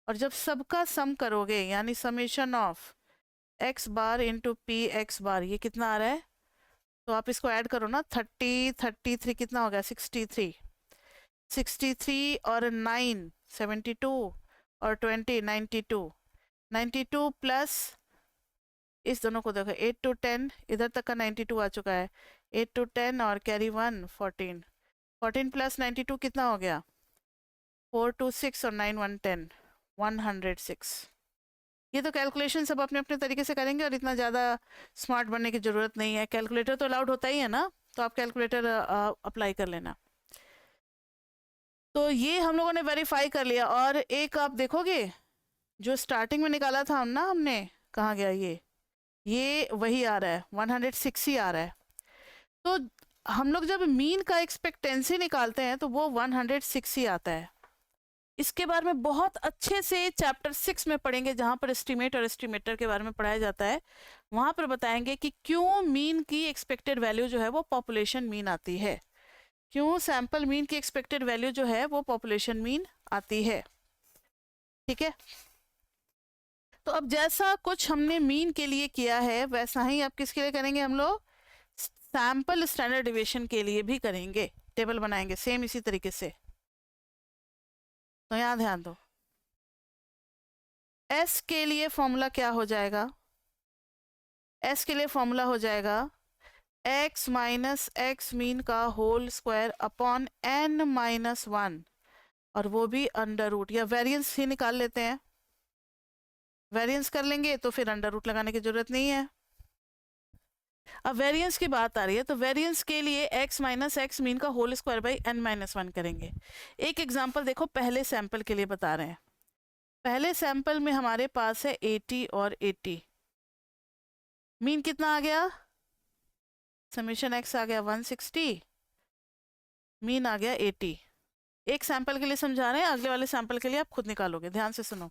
और जब सबका सम करोगे, यानी summation of x bar into p x bar, ये कितना आ रहा है, तो आप इसको ऐड करो ना, 30 33 कितना हो गया 63, 63 और 9 72 और 20 92, 92 प्लस इस दोनों को देखो 8 to 10, इधर तक का 92 आ चुका है, 8 to 10 और कैरी 1 14, 14 प्लस 92 कितना हो गया 4 to 6 और 9 1 10, 106। ये तो कैलकुलेशन सब अपने अपने तरीके से करेंगे, और इतना ज़्यादा स्मार्ट बनने की ज़रूरत नहीं है। कैलकुलेटर तो अलाउड होता ही है ना, तो आप कैलकुलेटर अप्लाई कर लेना। तो ये हम लोगों ने वेरीफाई कर लिया। और एक आप देखोगे जो स्टार्टिंग में निकाला था हम ना, हमने कहाँ गया, ये वही आ रहा है 106 ही आ रहा है। तो हम लोग जब मीन का एक्सपेक्टेंसी निकालते हैं तो वो 106 ही आता है। इसके बारे में बहुत अच्छे से चैप्टर 6 में पढ़ेंगे, जहाँ पर एस्टिमेट और एस्टिमेटर के बारे में पढ़ाया जाता है। वहाँ पर बताएंगे कि क्यों मीन की एक्सपेक्टेड वैल्यू जो है वो पॉपुलेशन मीन आती है, क्यों सैंपल मीन की एक्सपेक्टेड वैल्यू जो है वो पॉपुलेशन मीन आती है। ठीक है, तो अब जैसा कुछ हमने मीन के लिए किया है वैसा ही अब किसके लिए करेंगे, हम लोग सैंपल स्टैंडर्ड डिविएशन के लिए भी करेंगे, टेबल बनाएंगे सेम इसी तरीके से। तो यहाँ ध्यान दो, एस के लिए फॉर्मूला क्या हो जाएगा, एस के लिए फॉर्मूला हो जाएगा एक्स माइनस एक्स मीन का whole square upon n minus 1, और वो भी अंडर रूट, या वेरिएंस ही निकाल लेते हैं। वेरिएंस कर लेंगे तो फिर अंडर रूट लगाने की जरूरत नहीं है। अब वेरिएंस की बात आ रही है, तो वेरिएंस के लिए x माइनस एक्स मीन का whole square by n minus 1 करेंगे। एक एग्जांपल देखो, पहले सैंपल के लिए बता रहे हैं। पहले सैंपल में हमारे पास है 80 और 80, मीन कितना आ गया, समेशन x आ गया 160, मीन आ गया 80। एक सैंपल के लिए समझा रहे हैं, अगले वाले सैंपल के लिए आप खुद निकालोगे, ध्यान से सुनो।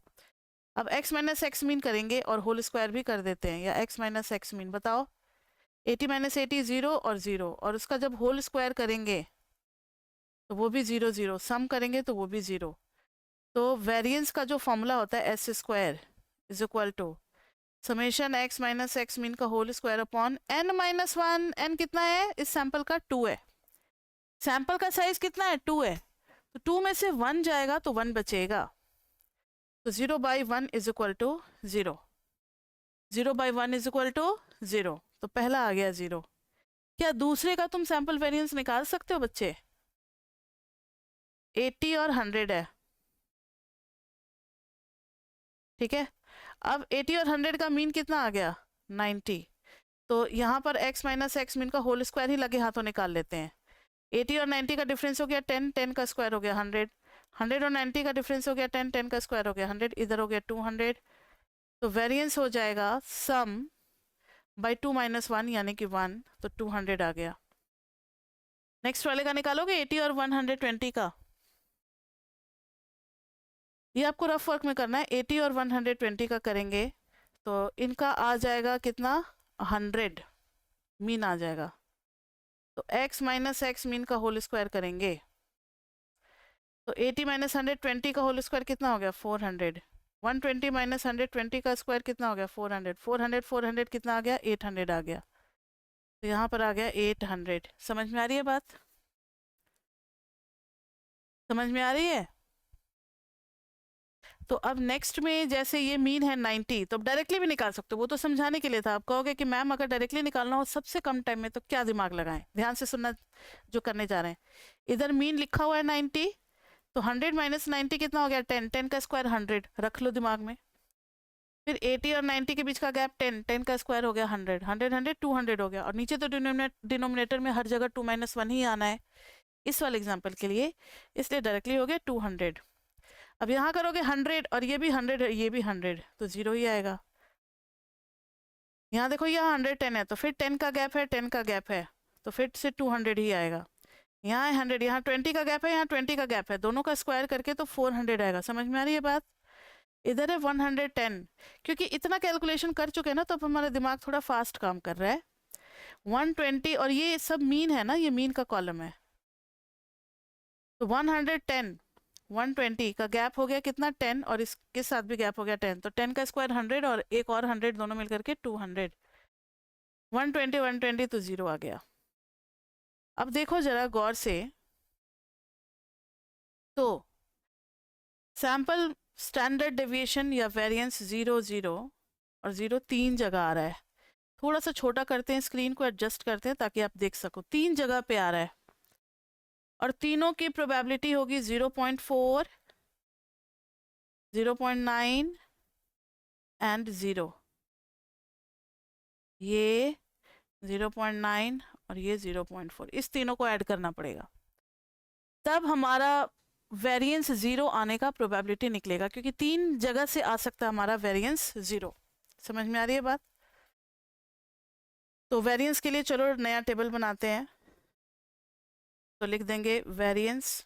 अब x माइनस एक्स मीन करेंगे और होल स्क्वायर भी कर देते हैं, या x माइनस एक्स मीन। बताओ 80 माइनस 80 0 और 0, और उसका जब होल स्क्वायर करेंगे तो वो भी 0 0, सम करेंगे तो वो भी 0। तो वेरिएंस का जो फॉर्मूला होता है s square is equal to summation x minus x mean का whole square upon n minus one. N कितना है इस सैंपल का? 2 है। सैंपल का साइज कितना है? 2 है। तो 2 में से 1 जाएगा तो 1 बचेगा। तो 0 by 1 is equal to 0। 0 by 1 is equal to 0। तो पहला आ गया 0। क्या दूसरे का तुम सैंपल वेरिएंस निकाल सकते हो बच्चे? 80 और 100 है, ठीक है। अब 80 और 100 का मीन कितना आ गया? 90। तो यहाँ पर x माइनस एक्स मीन का होल स्क्वायर ही लगे हाथों निकाल लेते हैं। 80 और 90 का डिफरेंस हो गया 10, 10 का स्क्वायर हो गया 100, 100 और 90 का डिफरेंस हो गया 10, 10 का स्क्वायर हो गया 100, इधर हो गया 200। तो वेरिएंस हो जाएगा सम बाई 2 माइनस 1 यानी कि 1, तो 200 आ गया। नेक्स्ट वाले का निकालोगे 80 और 120 का। ये आपको रफ वर्क में करना है। 80 और 120 का करेंगे तो इनका आ जाएगा कितना? 100 मीन आ जाएगा। तो x माइनस एक्स मीन का होल स्क्वायर करेंगे तो 80 माइनस 120 का होल स्क्वायर कितना हो गया? 400। 120 माइनस 120 का स्क्वायर कितना हो गया? 400। 400 400 कितना आ गया? 800 आ गया। तो यहाँ पर आ गया 800। समझ में आ रही है बात? समझ में आ रही है? तो अब नेक्स्ट में जैसे ये मीन है 90, तो अब डायरेक्टली भी निकाल सकते हो, वो तो समझाने के लिए था। आप कहोगे कि मैम अगर डायरेक्टली निकालना हो सबसे कम टाइम में तो क्या दिमाग लगाएं। ध्यान से सुनना जो करने जा रहे हैं। इधर मीन लिखा हुआ है 90, तो 100 माइनस 90 कितना हो गया? 10, 10 का स्क्वायर 100, रख लो दिमाग में। फिर 80 और 90 के बीच का गैप 10, 10 का स्क्वायर हो गया 100, 100 100 200 हो गया। और नीचे तो डिनोमिनेटर में हर जगह 2 माइनस 1 ही आना है इस वाले एग्जाम्पल के लिए, इसलिए डायरेक्टली हो गया 200। अब यहाँ करोगे 100 और ये भी 100 है, ये भी 100, तो 0 ही आएगा। यहाँ देखो यहाँ 110 है, तो फिर 10 का गैप है, 10 का गैप है, तो फिर से 200 ही आएगा। यहाँ है 100, यहाँ 20 का गैप है, यहाँ 20 का गैप है, दोनों का स्क्वायर करके तो 400 आएगा। समझ में आ रही है बात? इधर है 110। क्योंकि इतना कैलकुलेशन कर चुके हैं ना, तो अब हमारा दिमाग थोड़ा फास्ट काम कर रहा है। 120 और ये सब मीन है ना, ये मीन का कॉलम है। तो 110 120 का गैप हो गया कितना? 10, और इसके साथ भी गैप हो गया 10, तो 10 का स्क्वायर 100 और एक और 100, दोनों मिलकर के 200। 120 120 तो 0 आ गया। अब देखो जरा गौर से, तो सैंपल स्टैंडर्ड डेविएशन या वेरिएंस 0 0 और 0 तीन जगह आ रहा है। थोड़ा सा छोटा करते हैं, स्क्रीन को एडजस्ट करते हैं ताकि आप देख सको। तीन जगह पे आ रहा है और तीनों की प्रोबेबिलिटी होगी 0.4, 0.9 एंड 0। ये 0.9 और ये 0.4, इस तीनों को ऐड करना पड़ेगा, तब हमारा वेरिएंस 0 आने का प्रोबेबिलिटी निकलेगा, क्योंकि तीन जगह से आ सकता है हमारा वेरिएंस 0। समझ में आ रही है बात? तो वेरिएंस के लिए चलो नया टेबल बनाते हैं। तो लिख देंगे वेरिएंस,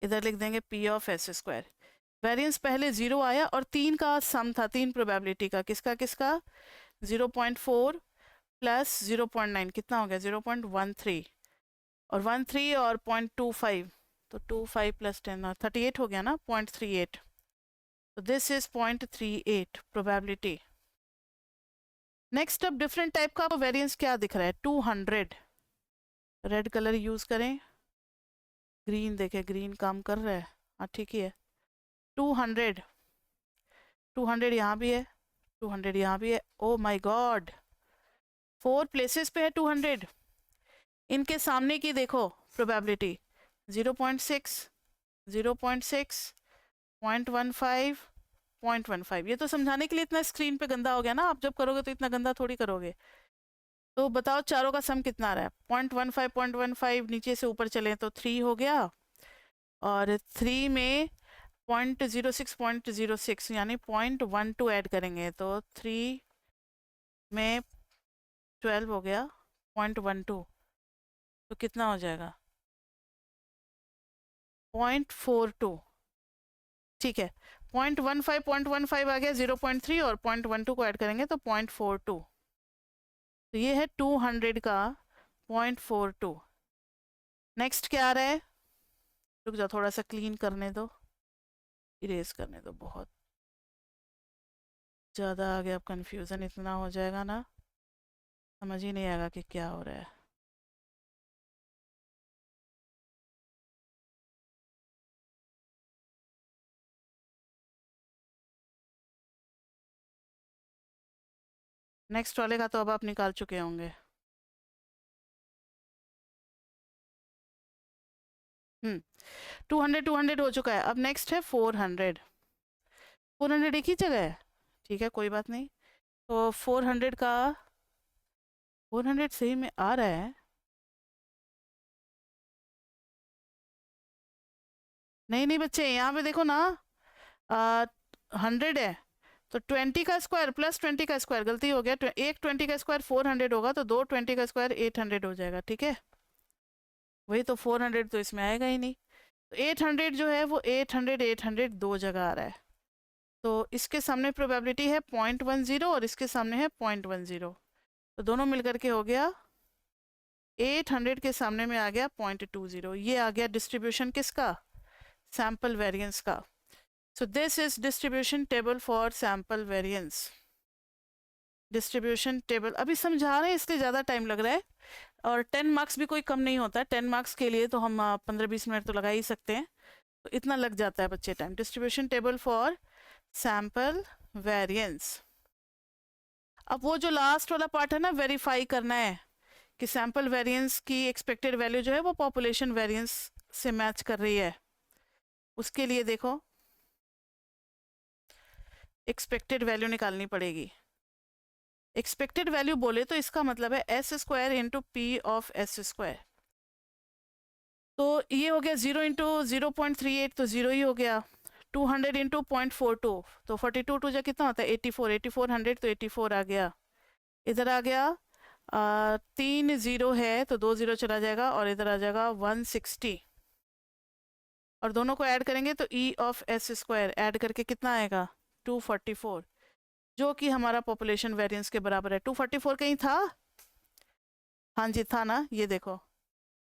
इधर लिख देंगे P of S square. Variance पहले 0 आया और 3 का सम था, 3 प्रोबेबिलिटी का। किसका किसका? 0.4 प्लस 0.9 कितना हो गया? 0.13, और 13 और 0.25, तो 25 प्लस 10 और 38 हो गया ना, 0.38। तो दिस इज 0.38 प्रोबेबिलिटी। नेक्स्ट अब डिफरेंट टाइप का वेरिएंस क्या दिख रहा है? 200। रेड कलर यूज करें, ग्रीन देखे, ग्रीन काम कर रहा है, हाँ ठीक ही है। 200, 200 यहाँ भी है, 200 यहाँ भी है। ओ माय गॉड, 4 प्लेसेस पे है 200। इनके सामने की देखो प्रोबेबिलिटी 0.6, 0.6, 0.15, 0.15। ये तो समझाने के लिए इतना स्क्रीन पे गंदा हो गया ना, आप जब करोगे तो इतना गंदा थोड़ी करोगे। तो बताओ चारों का सम कितना आ रहा है? 0.15, 0.15, नीचे से ऊपर चले तो 3 हो गया, और 3 में 0.06, 0.06 यानी 0.12 ऐड करेंगे तो 3 में 12 हो गया, 0.12, तो कितना हो जाएगा? 0.42। ठीक है, 0.15 आ गया 0.3 और 0.12 को ऐड करेंगे तो 0.42। तो ये है 200 का 0.42। नेक्स्ट क्या आ रहा है, रुक जाओ थोड़ा सा क्लीन करने दो, इरेज करने दो, बहुत ज़्यादा आ गया, अब कन्फ्यूज़न इतना हो जाएगा ना, समझ ही नहीं आएगा कि क्या हो रहा है। नेक्स्ट वाले का तो अब आप निकाल चुके होंगे। 200 हो चुका है। अब नेक्स्ट है 400। 400 एक ही जगह है, ठीक है कोई बात नहीं। तो 400 का 400 सही में आ रहा है, नहीं नहीं बच्चे यहाँ पे देखो ना, 100 है तो 20 का स्क्वायर प्लस 20 का स्क्वायर, गलती हो गया, एक 20 का स्क्वायर 400 होगा तो दो 20 का स्क्वायर 800 हो जाएगा, ठीक है। वही तो 400 तो इसमें आएगा ही नहीं, तो 800 जो है वो 800 दो जगह आ रहा है। तो इसके सामने प्रोबेबिलिटी है 0.10 और इसके सामने है 0.10, तो दोनों मिलकर के हो गया 800 के सामने में आ गया 0.20। ये आ गया डिस्ट्रीब्यूशन किसका, सैंपल वेरिएंस का। So this is distribution table for sample variance. Distribution table अभी समझा रहे हैं इसलिए ज़्यादा टाइम लग रहा है, और 10 मार्क्स भी कोई कम नहीं होता है, 10 मार्क्स के लिए तो हम 15-20 मिनट तो लगा ही सकते हैं, तो इतना लग जाता है बच्चे time. Distribution table for sample variance. अब वो जो लास्ट वाला पार्ट है ना, वेरीफाई करना है कि सैंपल वेरिएंस की एक्सपेक्टेड वैल्यू जो है वो पॉपुलेशन वेरिएंस से मैच कर रही है। उसके लिए देखो एक्सपेक्टेड वैल्यू निकालनी पड़ेगी। एक्सपेक्टेड वैल्यू बोले तो इसका मतलब है s square into p of S square. तो ये हो गया 0 इंटू 0.38 तो 0 ही हो गया, 200 इंटू 0.42 तो 42 टू जा कितना होता है 84, 8400 तो 84 आ गया। इधर आ गया 3 0 है तो 2 0 चला जाएगा और इधर आ जाएगा 160, और दोनों को ऐड करेंगे तो ई ऑफ एस स्क्वायर ऐड करके कितना आएगा 244, जो कि हमारा पॉपुलेशन वेरिएंस के बराबर है। 244 कहीं था, हाँ जी था ना, ये देखो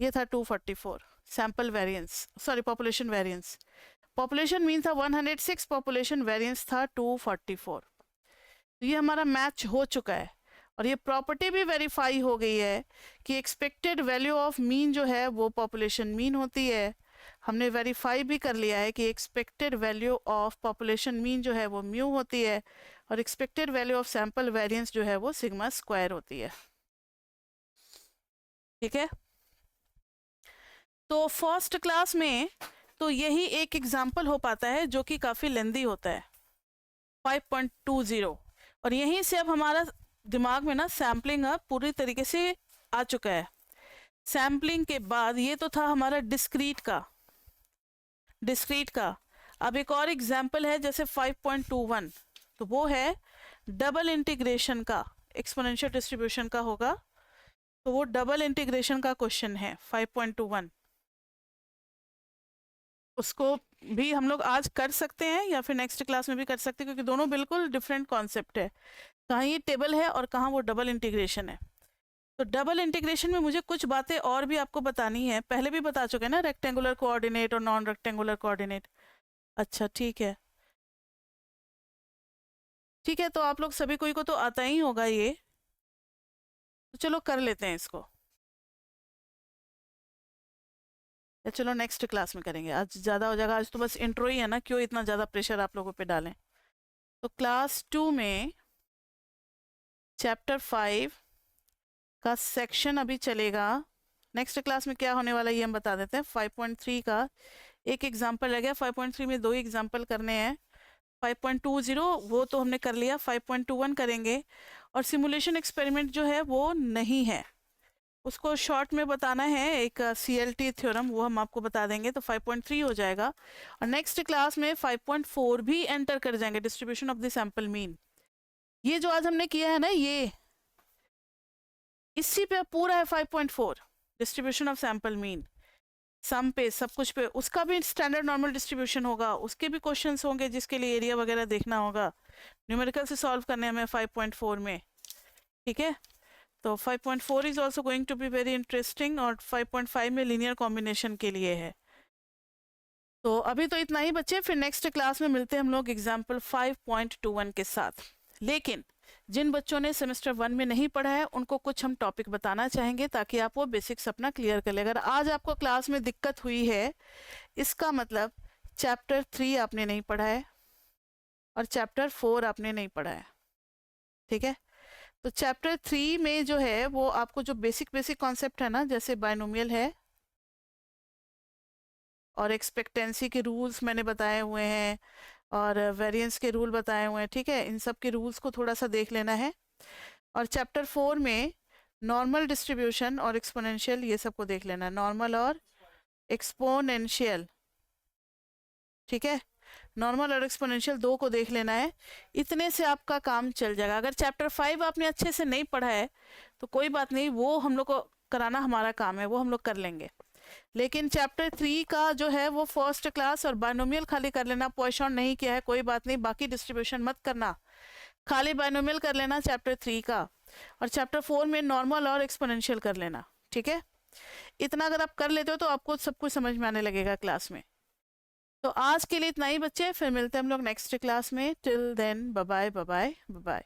ये था 244 sample variance, sorry population variance. Population mean था 106, पॉपुलेशन वेरिएंस था 244। तो ये हमारा मैच हो चुका है, और ये प्रॉपर्टी भी वेरीफाई हो गई है कि एक्सपेक्टेड वैल्यू ऑफ मीन जो है वो पॉपुलेशन मीन होती है। हमने वेरीफाई भी कर लिया है कि expected value of population mean जो है वो म्यू होती है, और expected value of sample variance जो है वो सिग्मा स्क्वायर होती है, ठीक है। तो फर्स्ट क्लास में तो यही एक एग्जाम्पल हो पाता है जो कि काफ़ी लेंदी होता है 5.20, और यहीं से अब हमारा दिमाग में ना सैम्पलिंग अब पूरी तरीके से आ चुका है। सैम्पलिंग के बाद ये तो था हमारा डिस्क्रीट का। अब एक और एग्जाम्पल है जैसे 5.21, तो वो है डबल इंटीग्रेशन का, एक्सपोनेंशियल डिस्ट्रीब्यूशन का होगा, तो वो डबल इंटीग्रेशन का क्वेश्चन है 5.21। उसको भी हम लोग आज कर सकते हैं या फिर नेक्स्ट क्लास में भी कर सकते हैं, क्योंकि दोनों बिल्कुल डिफरेंट कॉन्सेप्ट है, कहाँ ये टेबल है और कहाँ वो डबल इंटीग्रेशन है। तो डबल इंटीग्रेशन में मुझे कुछ बातें और भी आपको बतानी है, पहले भी बता चुके हैं ना, रेक्टेंगुलर कोऑर्डिनेट और नॉन रेक्टेंगुलर कोऑर्डिनेट। अच्छा ठीक है, ठीक है, तो आप लोग सभी कोई को तो आता ही होगा ये, तो चलो कर लेते हैं इसको, या चलो नेक्स्ट क्लास में करेंगे, आज ज़्यादा हो जाएगा, आज तो बस इंट्रो ही है ना, क्यों इतना ज़्यादा प्रेशर आप लोगों पे डालें। तो क्लास 2 में चैप्टर 5 का सेक्शन अभी चलेगा, नेक्स्ट क्लास में क्या होने वाला है ये हम बता देते हैं। 5.3 का एक एग्जाम्पल रह गया, 5.3 में 2 एग्जाम्पल करने हैं। 5.20 वो तो हमने कर लिया, 5.21 करेंगे, और सिमुलेशन एक्सपेरिमेंट जो है वो नहीं है, उसको शॉर्ट में बताना है, एक CLT थ्योरम, वो हम आपको बता देंगे, तो 5.3 हो जाएगा। और नेक्स्ट क्लास में 5.4 भी एंटर कर जाएंगे, distribution of the sample mean. ये जो आज हमने किया है ना, ये इसी पे पूरा है 5.4 डिस्ट्रीब्यूशन ऑफ सैंपल मीन। सम पे, सब कुछ पे, उसका भी स्टैंडर्ड नॉर्मल डिस्ट्रीब्यूशन होगा, उसके भी क्वेश्चंस होंगे जिसके लिए एरिया वगैरह देखना होगा, न्यूमेरिकल से सॉल्व करने हमें 5.4 में, ठीक है। तो 5.4 is also going to be very interesting, और 5.5 में लीनियर कॉम्बिनेशन के लिए है। तो अभी तो इतना ही बच्चे, फिर नेक्स्ट क्लास में मिलते हैं हम लोग एग्जाम्पल 5.21 के साथ। लेकिन जिन बच्चों ने सेमेस्टर 1 में नहीं पढ़ा है उनको कुछ हम टॉपिक बताना चाहेंगे ताकि आप वो बेसिक्स अपना क्लियर कर ले। अगर आज आपको क्लास में दिक्कत हुई है, इसका मतलब चैप्टर 3 आपने नहीं पढ़ा है और चैप्टर 4 आपने नहीं पढ़ा है, ठीक है। तो चैप्टर 3 में जो है वो आपको जो बेसिक कॉन्सेप्ट है ना, जैसे बायनोमियल है और एक्सपेक्टेंसी के रूल्स मैंने बताए हुए हैं और वेरिएंस के रूल बताए हुए हैं, ठीक है। इन सब के रूल्स को थोड़ा सा देख लेना है। और चैप्टर 4 में नॉर्मल डिस्ट्रीब्यूशन और एक्सपोनेंशियल, ये सबको देख लेना है, नॉर्मल और एक्सपोनेंशियल, ठीक है। नॉर्मल और एक्सपोनेंशियल दो को देख लेना है। इतने से आपका काम चल जाएगा। अगर चैप्टर 5 आपने अच्छे से नहीं पढ़ा है तो कोई बात नहीं, वो हम लोग को कराना हमारा काम है, वो हम लोग कर लेंगे। लेकिन चैप्टर 3 का जो है वो फर्स्ट क्लास और बायनोमियल खाली कर लेना, पॉइसन नहीं किया है कोई बात नहीं, बाकी डिस्ट्रीब्यूशन मत करना, खाली बायनोमियल कर लेना चैप्टर 3 का। और चैप्टर 4 में नॉर्मल और एक्सपोनेंशियल कर लेना, ठीक है। इतना अगर आप कर लेते हो तो आपको सब कुछ समझ में आने लगेगा क्लास में। तो आज के लिए इतना ही बच्चे, फिर मिलते हैं हम लोग नेक्स्ट क्लास में। Till then bye bye bye bye.